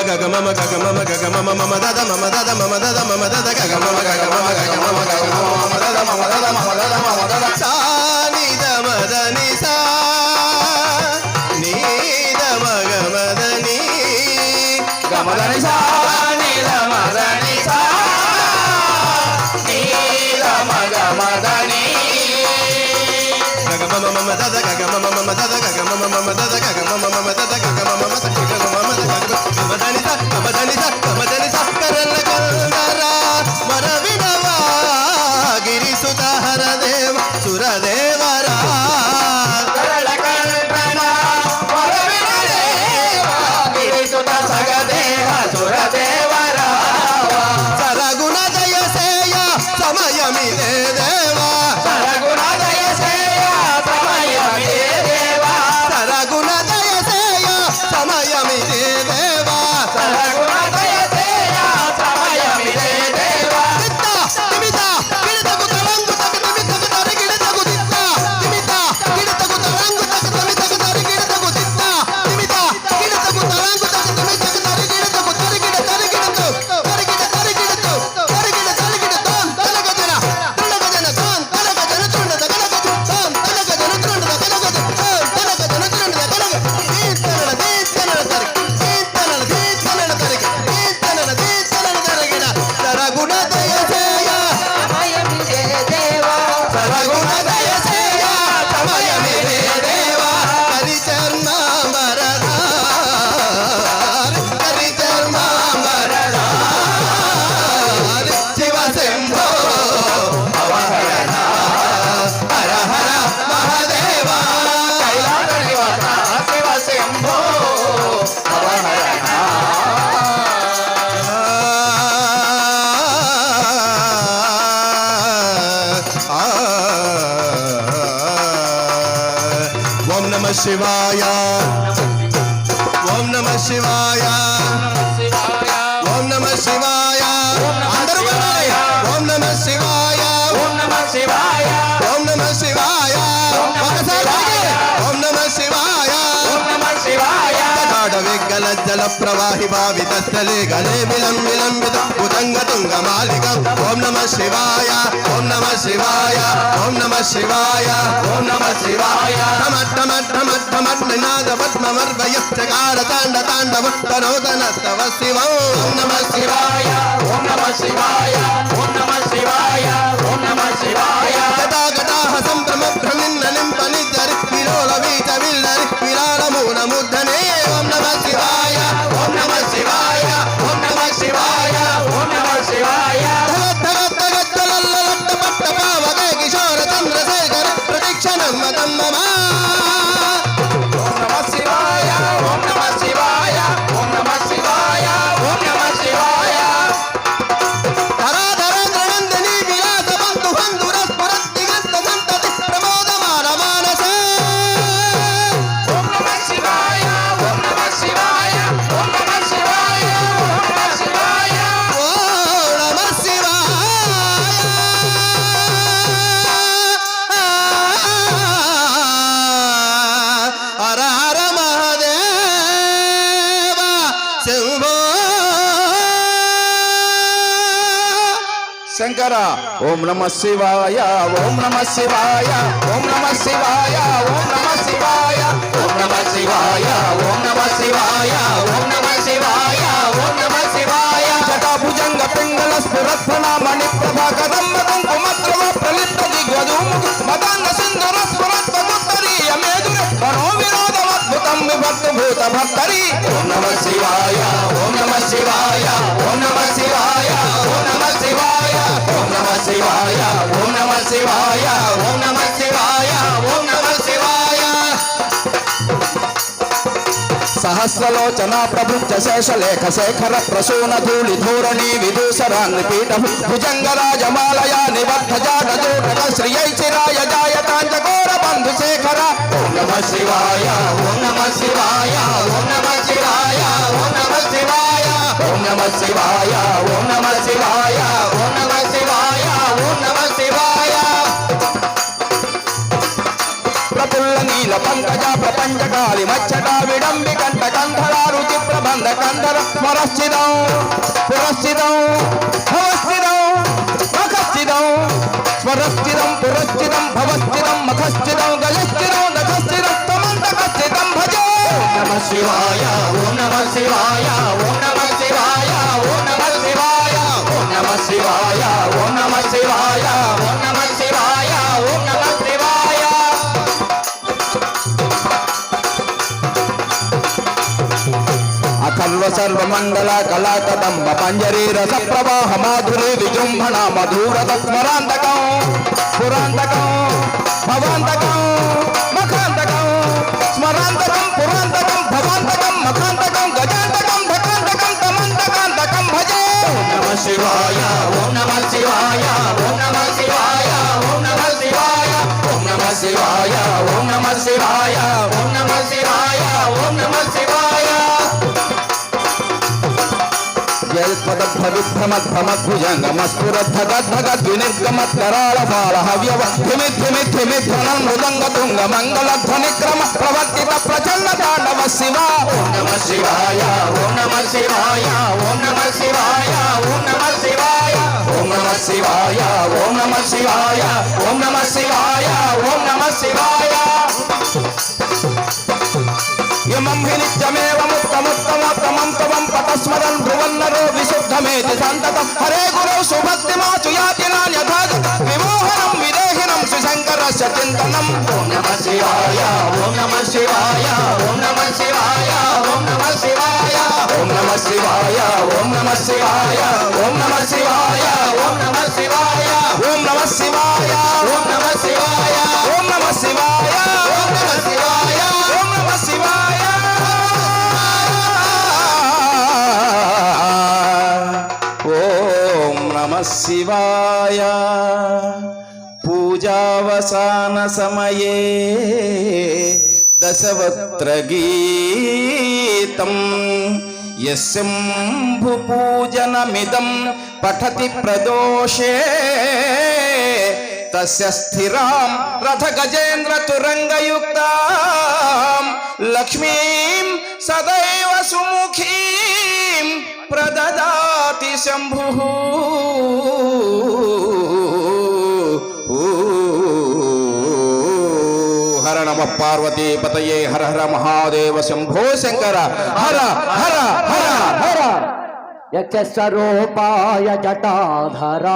గగ మమ గగ మమ గగ మమ మమ దద మమ దద మమ దద మమ దద గగ మమ గగ మమ గగ మమ గగ మమ దద మమ దద మమ దద మమ దద సా ని ద మద ని సా ని ద మగ మద ని గ మద ని సా ని ద మద ని సా ని ద మగ మద ని గగ మమ మమ దద గగ మమ మమ దద గగ మమ మమ దద గగ మమ మమ దద గగ మమ మమ దద గగ మమ దద గగ మదని స కమదని స కరల కందర మర వినవా గిరి సుత హర దేవ సుర దేవరా కరల కందర మర వినదేవ గిరి సుత సగ దేవ సుర దేవరా సరగుణ దయ సేయ సమయమిదే దేవా సరగుణ దయ సేయ సమయమిదే దేవా సరగుణ దయ సేయ సమయమిదే దేవా సరగుణ దయ సేయ సమయమిదే దేవా తిత్త తిమిత గిడతకు తరంగు తక తిమితకు తరిగిడతకు తిత్త తిమిత గిడతకు తరంగు తక తిమితకు తరిగిడతకు తిత్త తిమిత గిడతకు తరంగు తక తిమితకు తరిగిడతకు తరిగిడ తరిగిడతు తరిగిడ తరిగిడతు తరిగిడ తరిగిడతోం తలగజన తలగజన తోం తలగజన తుండద కలగజన తోం తలగజన తుండద కలగజన తోం తలగజన తుండద కలగజన దీతనల దీతనల తరిగి దీతనల దీతనల తరిగి దీతనల దీతనల తరిగిన సరగుణ దయ సేయ సమయమిదే దేవా సరగుణ దయ సేయ సమయమిదే దేవా హరిచర్మ మరదార్ హరిచర్మ మరదార్ శివ శంభో అవహరణ హర హర మహదేవ కైలాస నివాస శివ శంభో అవహరణ ఓం నమః శివాయ ఓం నమః శివాయ ఓం నమః శివాయ అందరూ పడాలి ఓం నమః శివాయ ఓం నమః శివాయ ఓం నమః శివాయ ఒకసారి ఓం నమః శివాయ ఓం నమః శివాయ విగ్గల జల ప్రవాహి భావిత స్థలే గలే విలం విలంబిత ఉదంగ తుంగ మాలికం ఓం నమః శివాయ ఓం నమః శివాయ ఓం నమః శివాయ ఓం నమః శివాయ నినాద పద్మమర్వయశ్చకార తాండ తాండవ తనోదన తవ శివం ఓం నమః శివాయ ఓం నమః శివాయ ఓం నమః శివాయ ఓం నమః శివాయ గదాగదాహ సంభ్రమ భ్రమిన్న నింపని జరి విలోల వీచ విల్లరి విలాల మూల ముద్దనే ఓం నమః శివాయ ఓం నమః శివాయ ఓం నమః శివాయ ఓం నమః శివాయ తగత్తగత్తలల్లలట్ట పట్ట పావగే కిశోర చంద్రశేఖర ప్రదక్షిణం మతం మమ ఓం నమః శివాయ ఓం నమః శివాయ ఓం నమః శివాయ ఓం నమః శివాయ ధరాధరేంద్ర నందిని విలాస బంధు బంధుర స్ఫురద్దిగంత సంతతి ప్రమోదమాన మానసే ఓం నమః శివాయ ఓం నమః శివాయ ఓం నమః శివాయ ఓం నమః శివాయ ఓం నమః శివాయ హర హర మహదేవ శంభో శంకర ఓం నమః శివాయ ఓం నమః శివాయ ఓం నమః శివాయ ఓం నమః శివాయ ఓం నమః శివాయ ఓం నమః శివాయ ఓం నమః శివాయ ఓం నమః శివాయ జటాభుజంగ పింగళ స్ఫురత్ఫలామణి ప్రభా కదంబ కుంకుమద్రవ ప్రలిప్త దిగ్వధూముఖ మదాంగ సింధుర స్ఫురత్వముత్తరీయ మేధుర మనో వినోదమద్భుతం విభక్త భూత భక్తరి ఓం నమః శివాయ ఓం నమః శివాయ ఓం నమః శివాయ ఓం నమః శివాయ ఓం నమః శివాయ ఓం నమః శివాయ ఓం నమః శివాయ ఓం నమః శివాయ సహస్రలోచన ప్రభుత్వ శేషలేఖ శేఖర ప్రసూన ధూళి ధూరణి విదూసరాన్ని పీఠ భుజంగరాజమాలయా నిబద్ధ జాటజోటక శ్రియై చిరాయ జాయతాంజఘోర బంధు శేఖర ఓం నమః శివాయ ఓం నమః శివాయ ఓం నమః శివాయ ఓం నమః శివాయ ఓం నమః శివాయ ఓం నమః శివాయ ఓం నమః శివాయ ఓం నమః శివాయ ప్రఫుల్ల నీల పంకజ ప్రపంచకాలి మచ్చట విడంబి కంఠ కంధర రుచి ప్రబంధ కంధర స్మర స్మరస్థితం పురస్థితం భవస్థితం మఖస్థితం స్మరస్థితం పురస్థితం భవస్థితం మఖస్థితం గజస్థితం దశస్థితం తమంతకస్థితం భజే. నమ శివాయ ఓం నమ శివాయ ఓం నమ శివాయ ఓం నమ శివాయ ఓం నమ శివాయ ఓం నమ శివాయ ఓం నమ శివాయ ఓం నమ శివాయ. అఖల్వ సర్వమండల కళాకదంబ పంజరీ రస ప్రవాహ మాధురి విజృంభణ మధురత స్మరాంతకం పురాంతకం భవాంతకం మఖాంతకం స్మరాంతకం పురాంతకం భవాంతకం మఖాంతకం గజాంతకం ఢకాంతకం తమంతకాంతకం భజే. నమ శివాయ ఓం నమ శివాయ ఓం నమ శివాయ ఓం నమ శివాయ ఓం నమ శివాయ ఓం నమ శివాయ ఓం నమ శివాయ ఓం నమ శివాయ. మృదంగతుంగ మంగళ ధ్వనిక్రమ ప్రవర్తిత ప్రచండ తాండవ శివ. ఓం నమ శివాయ ఓం నమ శివాయ ఓం నమ శివాయ ఓం నమ శివాయ ఓం నమ శివాయ ఓం నమ శివాయ ఓం నమ శివాయ ఓం నమ శివాయ. యమం హి నిత్యమేవ ముక్తముత్తమోత్తమం తవం పతస్మరన్ భ్రువన్నరో విశుద్ధమేతి సంతతం. హరే గురౌ సుభక్తిమాచు యాతి నాన్యథాగత విమోహనం విదేహినం శ్రీశంకరస్య చింతనం. ఓం నమ శివాయ ఓం నమ శివాయ ఓం నమ శివాయ ఓం నమ శివాయ ఓం నమ శివాయ ఓం నమ శివాయ ఓం నమ శివాయ ఓం నమ శివాయ ఓం నమ శివాయ ఓం నమ శివాయ ఓం నమ శివాయ ఓం నమ శివాయ ఓం నమ శివాయ. ఓం నమ శివాయ. పూజావసాన సమయే దశవక్త్ర గీతం యస్యంభు పూజనమిదం పఠతి ప్రదోషే తస్య స్థిరాం రథ గజేంద్ర తురంగయుక్తాం లక్ష్మీం సదైవ సుముఖీం ప్రదదాతి శంభుః. హర నమ పార్వతీ పతయే హర హర మహాదేవ శంభో శంకర హర హర హర హర. యక్షస్వరూపాయ జటాధరాయ